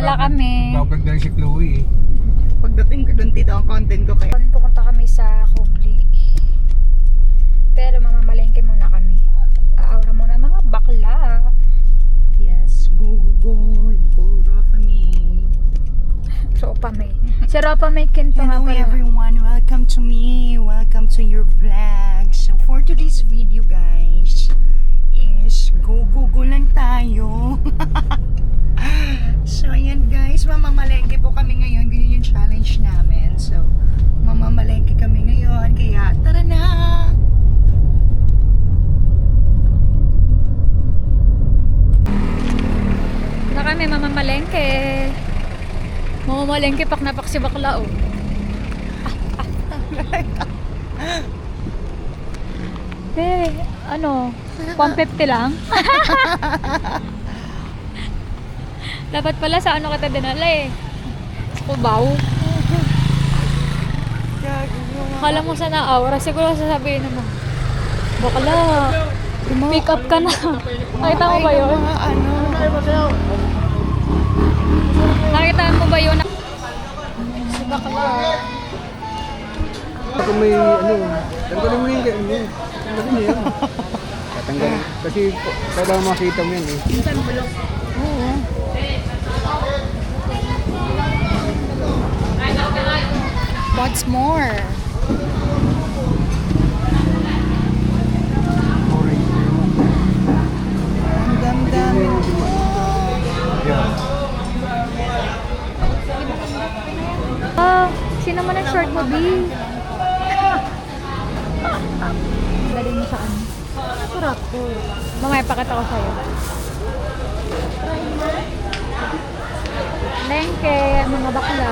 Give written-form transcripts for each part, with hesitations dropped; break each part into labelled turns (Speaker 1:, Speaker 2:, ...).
Speaker 1: bakla kami.
Speaker 2: Babag na rin si Chloe eh.
Speaker 3: Pagdating ko doon, tito, ang content ko kayo.
Speaker 1: Pupunta kami sa Hubli. Pero mamamalengke muna kami. Aawra muna mga bakla.
Speaker 3: Yes, go, Rafa me.
Speaker 1: Ropa May. Si Ropa May Kinto nga
Speaker 3: Hello
Speaker 1: pala.
Speaker 3: everyone, welcome to me, welcome to your vlog. So for today's video guys, is go lang tayo. So ayan guys, mamamalengke po kami ngayon, ganyan yung challenge namin. So mamamalengke kami ngayon, kaya tara na!
Speaker 1: Na kami mamamalengke. Mamamalengke pak napak si bakla oh. Ano? 150 lang? Dapat pala sa ano kita dinala eh. Sa Cubao. Akala mo sana aura. Siguro sasabihin naman. Bakla. Pick up ka na. Nakita mo ba yun? Nakita mo ba yun? Si bakla.
Speaker 2: Kung may ano, tanggalin mo yung ganyan. Tanggalin mo yan. Tatanggalin. Kasi kailangan makita mo yan eh.
Speaker 3: Oo. What's more? Ang damdami ko.
Speaker 1: Ah, sino mo nag-short mo, B? Dali mo sa ano?
Speaker 3: Sarap ko.
Speaker 1: Mamaya pakita ko sa'yo. Lengke, mga bakla.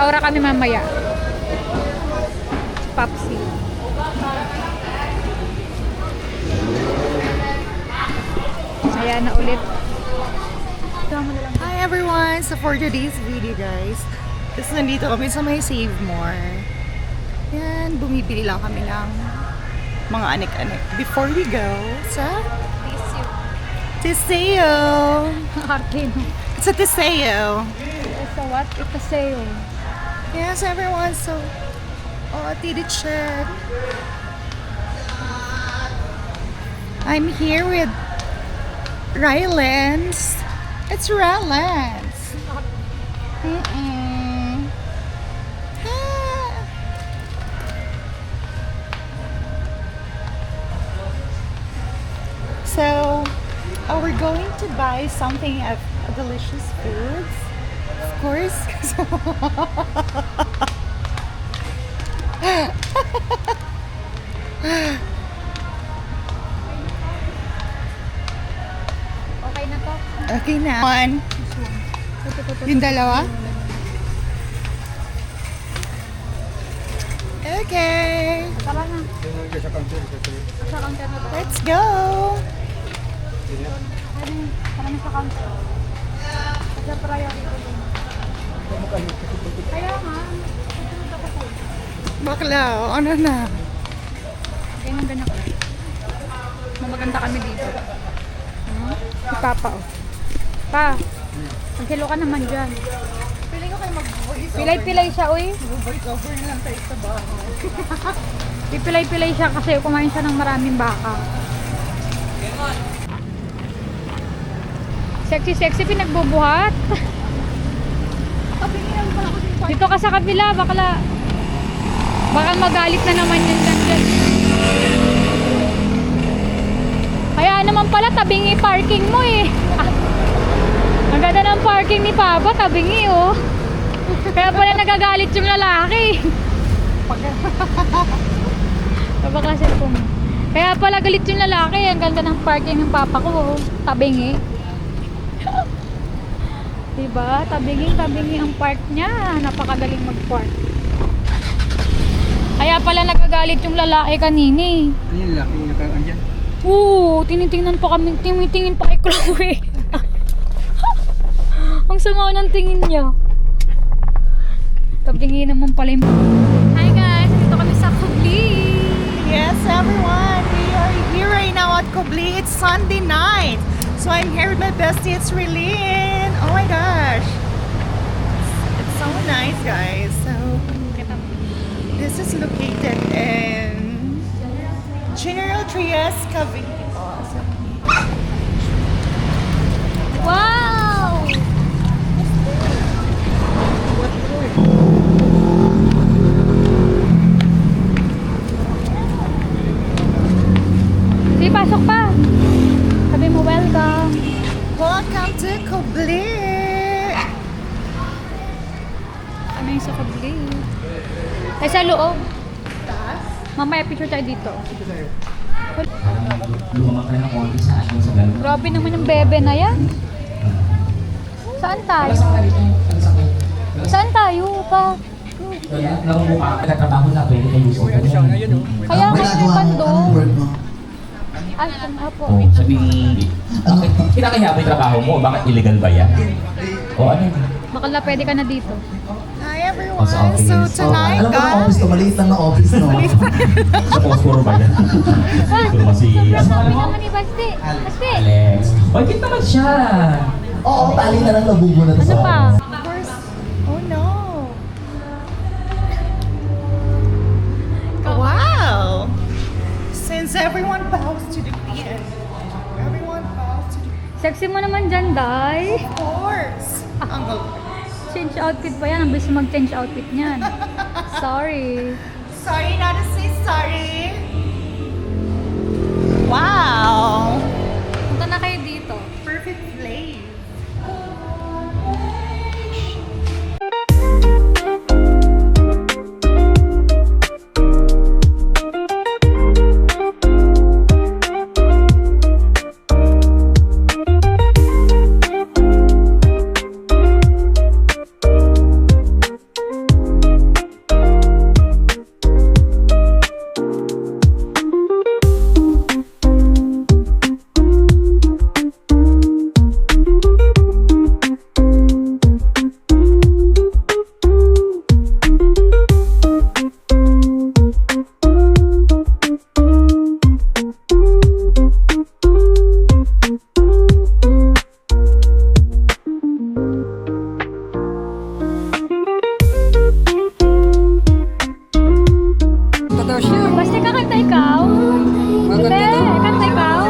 Speaker 1: Aura kami mamaya. Popsi. Ayan na ulit.
Speaker 3: Hi everyone! So for today's video guys, kasi nandito kami sa may Save More. Yan, bumibili lang kami ng mga anik-anik before we go sa Teseo.
Speaker 1: Artino.
Speaker 3: It's a Teseo.
Speaker 1: So what? Ito sa'yo.
Speaker 3: Yes everyone, so Titi Chet. I'm here with Rylance. It's Rylance. Ah. So, we're going to buy something of delicious foods. Of course, 'cause
Speaker 1: Okay na to?
Speaker 3: okay na. One. Yung dalawa? Okay.
Speaker 1: Tara na.
Speaker 2: Sa counter.
Speaker 1: Sa counter na ba?
Speaker 3: Let's go.
Speaker 1: Tara na sa counter. Sa priority ko din. Kaya nga.
Speaker 3: Bakla, ano na?
Speaker 1: Ganyan ko. Mamaganda kami dito. Si Papa oh. Pa, mag-hello ka naman dyan.
Speaker 3: Piling ko kayo mag-voice
Speaker 1: Pilay-pilay siya, uy.
Speaker 3: Voice over na lang tayo sa bahay.
Speaker 1: Pipilay-pilay siya kasi kumain siya ng maraming baka. Sexy-sexy pinagbubuhat. Dito ka sa kabila, baka magalit na naman yun dyan. Kaya naman pala, tabingi parking mo eh. Ang ganda ng parking ni Papa, tabingi oh. Kaya pala nagagalit yung lalaki. Kaya pala galit yung lalaki, ang ganda ng parking ng Papa ko oh. Tabingi. Diba? Tabingi ang park niya. Napakagaling mag-park. Kaya pala nagagalit yung lalaki kanini.
Speaker 2: Ano yung laki yung nakaandyan?
Speaker 1: Oo, tinitingnan pa kami, tinitingin pa kay Chloe. Ang sama ng tingin niya. Tabingi naman pala yung... Hi guys, dito kami sa Hubli.
Speaker 3: Yes everyone, we are here right now at Kubli. It's Sunday night. So I'm here with my bestie, it's Relin. Oh my gosh. It's so nice, guys. So, this is located in General Trias, Cavite. Awesome.
Speaker 1: Wow! Sige, pasok pa. Sabi mo, welcome.
Speaker 3: Welcome to Kubli.
Speaker 1: Ano yung sa kabli? Ay, sa loob. Mamaya picture tayo dito.
Speaker 4: Lumamang ka na ng konti sa akin sa gano'n.
Speaker 1: Grabe naman yung bebe na yan. Saan tayo? Saan tayo pa?
Speaker 4: Nakamukha ka, nagtatrabaho na, pwede kayo gusto.
Speaker 1: Kaya nga yung kando.
Speaker 5: Work mo?
Speaker 1: Ay, nga po.
Speaker 4: Oo, sabihin, bakit kinakaya mo yung trabaho mo? Bakit illegal ba yan? O ano yun?
Speaker 1: Baka na pwede ka na dito.
Speaker 3: Hi everyone.
Speaker 4: Oh, sa office.
Speaker 3: So tonight,
Speaker 5: Alam ko ng
Speaker 3: guys.
Speaker 5: office to, maliit lang na office, no?
Speaker 4: Sa Posporo ba yan? Pero kasi, ano
Speaker 1: Sabi
Speaker 4: mo?
Speaker 1: naman ni Basti. Basti!
Speaker 4: Alex. Oy, cute naman siya.
Speaker 5: Oo, tali na lang nabubo na to
Speaker 1: Ano
Speaker 5: sa
Speaker 1: pa?
Speaker 5: office.
Speaker 3: Of course. Oh no. Wow. Since everyone bows to the queen. Everyone bows to the
Speaker 1: Sexy mo naman dyan, Day.
Speaker 3: Of course. Ang galing.
Speaker 1: Change outfit pa yan. Ang bilis mag-change outfit niyan. Sorry.
Speaker 3: Sorry not to say sorry. Wow.
Speaker 1: Punta na kayo dito.
Speaker 3: Perfect place.
Speaker 1: Basti, kakanta ikaw? Hindi, kanta ikaw?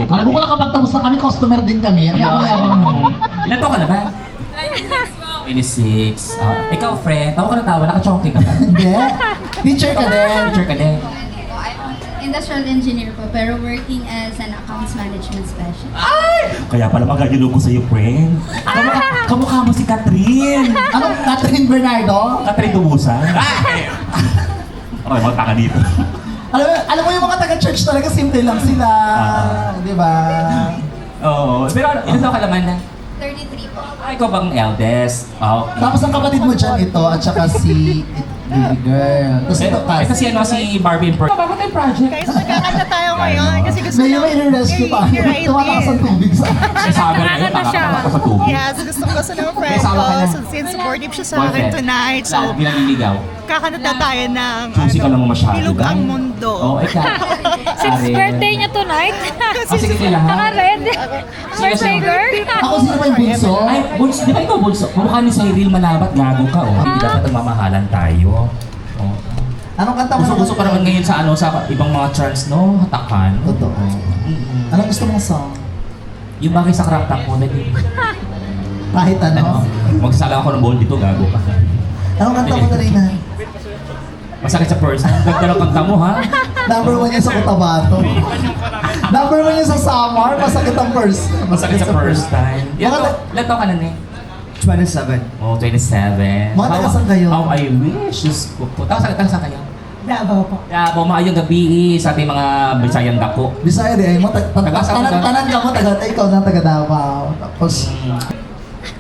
Speaker 5: Alam mo ko lang kapag tapos na kami, customer din kami. Ano ako meron mo?
Speaker 4: Ilan taon ka na ba? 26. Ikaw, friend, tawa ka na tawa, naka-chonky ka ba?
Speaker 5: Hindi. Teacher ka din.
Speaker 4: Teacher ka din.
Speaker 6: industrial engineer po, pero working as an accounts management specialist.
Speaker 4: Kaya pala magagalog ko sa'yo, friend. Kamukha mo si Catherine.
Speaker 5: Ano, Catherine Bernardo?
Speaker 4: Catherine Dubusan. Okay, magtaka dito.
Speaker 5: Alam mo yung mga taga-church talaga, simple lang sila. Di ba?
Speaker 4: Oo. Pero ilan daw ka naman na?
Speaker 6: 33 po.
Speaker 4: Ikaw bang eldest? Oh.
Speaker 5: Tapos ang kapatid mo dyan ito, at saka si baby girl. Tapos ito,
Speaker 4: Ito si ano, si Barbie in person. Bakit yung project?
Speaker 3: Guys, magkakanta tayo ngayon kasi gusto
Speaker 5: May yung i-rescue pa. Tumatakas ang tubig sa
Speaker 4: May sabi na yun,
Speaker 1: Nakakanta siya.
Speaker 4: nakakatawa ko sa tubig.
Speaker 3: Yes, gusto ng friend
Speaker 4: May asawa
Speaker 3: ko.
Speaker 4: ka na.
Speaker 3: So, since supportive siya sa akin
Speaker 4: Boyfriend.
Speaker 3: tonight. So,
Speaker 4: Lahat binaliligaw.
Speaker 3: kakanta tayo ng
Speaker 4: Choosy ka naman masyado.
Speaker 3: Bilog ang Mundo.
Speaker 4: Oo, ikaw.
Speaker 1: Since
Speaker 4: Ari.
Speaker 1: birthday niya tonight.
Speaker 4: Sige sila ha.
Speaker 1: Naka-red. Birthday girl.
Speaker 5: Ako sino pa yung bunso?
Speaker 4: Ay, bunso, di ba ikaw bunso? Mukha ni Cyril Manabat, gago ka oh. Hindi dapat nagmamahalan tayo. Oh.
Speaker 5: Anong kanta mo?
Speaker 4: Gusto pa naman ngayon sa ano sa ibang mga charts, no? Hatakan.
Speaker 5: Totoo. Anong gusto mong song?
Speaker 4: Yung bagay sa crop top mo, naging...
Speaker 5: Kahit ano?
Speaker 4: Magsasala ako ng bowl dito, gago ka.
Speaker 5: Anong kanta mo kanina?
Speaker 4: Masakit sa purse. Ganda ng kanta mo, ha?
Speaker 5: Number 1 yan sa Cotabato. Number 1 yan sa Samar, masakit ang purse.
Speaker 4: Masakit sa first time. Yan to, ilan taon ka na, ne?
Speaker 2: 27.
Speaker 4: Oh, 27.
Speaker 5: Mga taga-saan kayo?
Speaker 4: How I wish. Diyos ko po. Taga-saan kayo?
Speaker 3: Davao po.
Speaker 4: Yabo, maayong gabi sa ating mga Bisayang dako.
Speaker 5: Bisaya di ay mo,
Speaker 4: Taga-saan ka?
Speaker 5: tanan ka mo, ikaw na taga Davao. Tapos,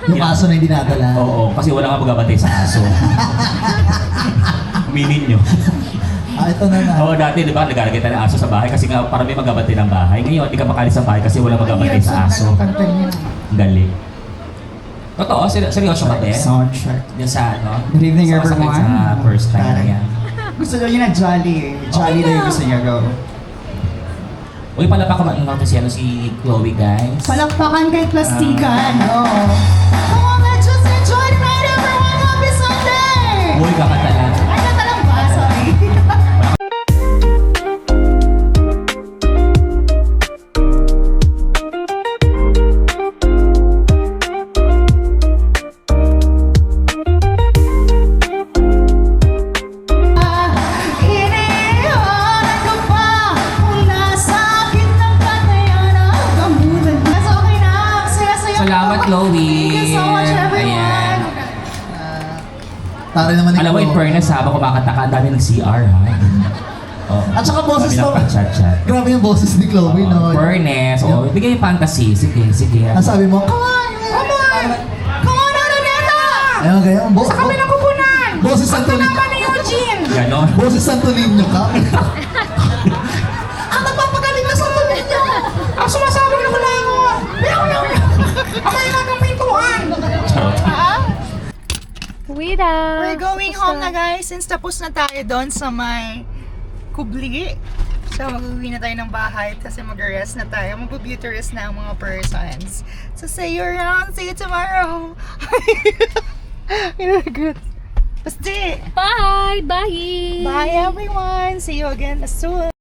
Speaker 5: yung aso na hindi nadala.
Speaker 4: Oo, kasi wala nga magabatay sa aso. Uminin nyo.
Speaker 5: Ito na na.
Speaker 4: Oo, dati di ba naglalagay tayo ng aso sa bahay kasi nga para may magabatay ng bahay. Ngayon, hindi ka makalis sa bahay kasi wala magabatay sa aso. Galing. Totoo, seryoso ka, te?
Speaker 2: Soundtrack.
Speaker 4: Yung sa ano?
Speaker 2: Good evening,
Speaker 4: sa masakit
Speaker 2: everyone.
Speaker 4: Sa first time na yan.
Speaker 2: Gusto daw niya na jolly eh. Jolly daw yung gusto niya go.
Speaker 4: Uy, palakpakan natin si, si Chloe, guys.
Speaker 3: Palakpakan kay Plastikan.
Speaker 5: Oo.
Speaker 3: Come on, let's just enjoy the night, everyone. Happy Sunday!
Speaker 4: Uy, kakanta lang.
Speaker 3: Ay, kanta lang ba? Sorry. Hinihiwanan ko pa mula sa akin ng patayan ang kamulan. Mas okay na, saya-saya
Speaker 4: Salamat,
Speaker 3: po.
Speaker 4: Chloe.
Speaker 3: Thank you so much, everyone.
Speaker 4: Ayan.
Speaker 5: Tari naman
Speaker 4: Alam mo, in
Speaker 5: ikaw.
Speaker 4: fairness, habang kumakanta ka, ang dami ng CR, ha? Oh.
Speaker 5: At saka boses
Speaker 4: Dami
Speaker 5: mo.
Speaker 4: ng chat-chat.
Speaker 5: Grabe yung boses ni Chloe, no?
Speaker 4: Fairness. Oh, bigay yung fantasy. Sige, sige.
Speaker 5: Ang sabi mo, come on!
Speaker 3: Come on! Come on, Araneta!
Speaker 5: Ayun, ganyan.
Speaker 3: Sa kami ng kupunan!
Speaker 5: Boses Santo Niño.
Speaker 3: Naman ni Eugene!
Speaker 4: Ganon.
Speaker 5: Boses Santo Niño ka.
Speaker 3: Ang nagpapagaling na Santo Niño! Ang sumasabog na kulangon! Ang may nagang pintuan!
Speaker 4: Charot.
Speaker 1: Wida.
Speaker 3: We're going home na guys since tapos na tayo doon sa may Kubli. So mag-uwi na tayo ng bahay kasi mag-rest na tayo. Mag-beauty rest na ang mga persons. So see you around. See you tomorrow. Good. Basta.
Speaker 1: Bye. Bye.
Speaker 3: Bye everyone. See you again soon.